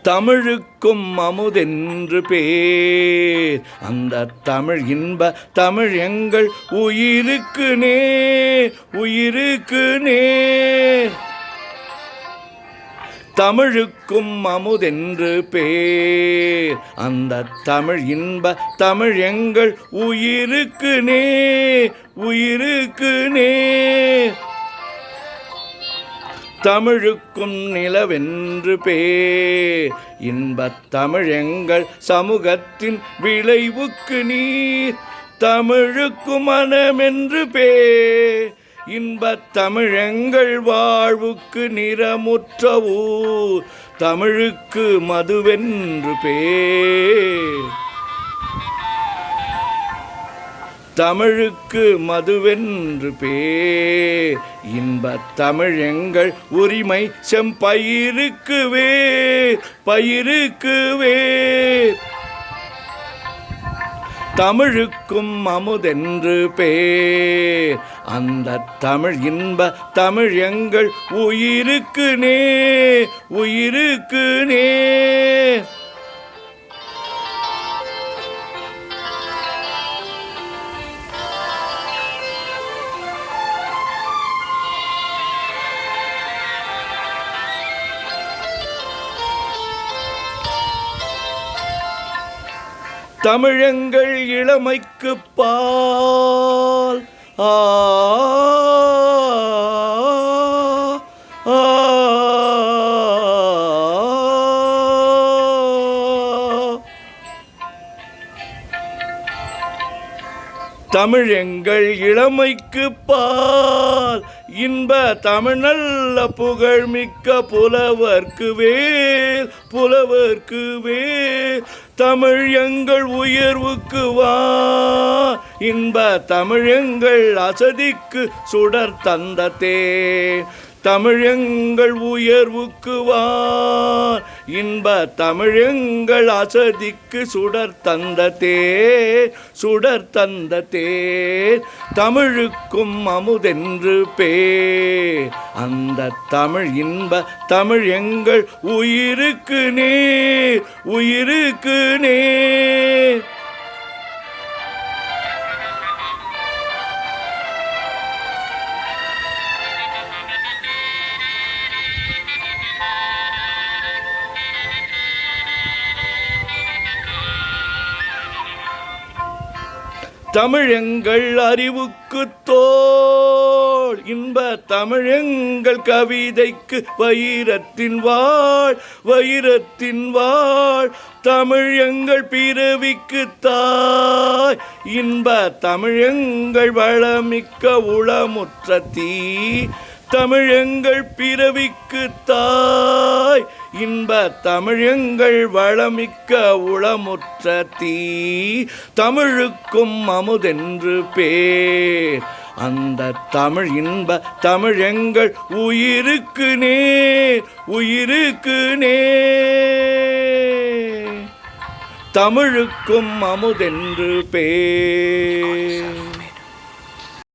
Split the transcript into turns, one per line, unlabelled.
தமிழுக்கும் அமுதென்று பேர், அந்த தமிழ் இன்ப தமிழ் எங்கள் உயிருக்கு நேர், உயிருக்கு நேர். தமிழுக்கும் அமுதென்று பேர், அந்த தமிழ் இன்ப தமிழ் எங்கள் உயிருக்கு நேர், உயிருக்கு நேர். தமிழுக்கும் நிலவென்று பேர், இன்பத் தமிழ் எங்கள் சமூகத்தின் விளைவுக்கு நீர். தமிழுக்கும் மனமென்று பேர், இன்பத் தமிழ் எங்கள் வாழ்வுக்கு நிறமுற்ற ஊர். தமிழுக்கு மதுவென்று பேர், தமிழுக்கு மதுவென்று பேர், இன்பத் தமிழ் எங்கள் உரிமை செம்பயிருக்கு வேர், பயிருக்கு வேர். தமிழுக்கும் அமுதென்று பேர், அந்த தமிழ் இன்ப தமிழ் எங்கள் உயிருக்கு நேர், உயிருக்கு நேர். தமிழெங்கள் இளமைக்கு பால், ஆ தமிழெங்கள் இளமைக்கு பால், இன்ப தமிழ் நல்ல புகழ்மிக்க புலவர்க்கு வேல், புலவர்க்கு வேல். தமிழ் எங்கள் உயர்வுக்கு வா, இன்ப தமிழ் எங்கள் அசதிக்கு சுடர் தந்த தேன். தமிழ் எங்கள் உயர்வுக்கு வா, இன்ப தமிழ் எங்கள் அசதிக்கு சுடர் தந்த தேன், சுடர் தந்த தேன். தமிழுக்கும் அமுதென்று பேர், அந்த தமிழ் இன்ப தமிழ் எங்கள் உயிருக்கு நேர், உயிருக்கு நேர். தமிழெங்கள் அறிவுக்கு தோள், இன்ப தமிழெங்கள் கவிதைக்கு வைரத்தின் வாழ், வைரத்தின் வாழ். தமிழ் எங்கள் பிறவிக்கு தாய், இன்ப தமிழ் எங்கள் வளமிக்க உளமுற்ற தீ. தமிழ் எங்கள் பிறவிக்கு தாய், இன்ப தமிழ் எங்கள் வளமிக்க உளமுற்ற தீ. தமிழுக்கும் அமுதென்று பேர், அந்த தமிழ் இன்ப தமிழ் எங்கள் உயிருக்கு நேர், உயிருக்கு நேர். தமிழுக்கும் அமுதென்று பேர்.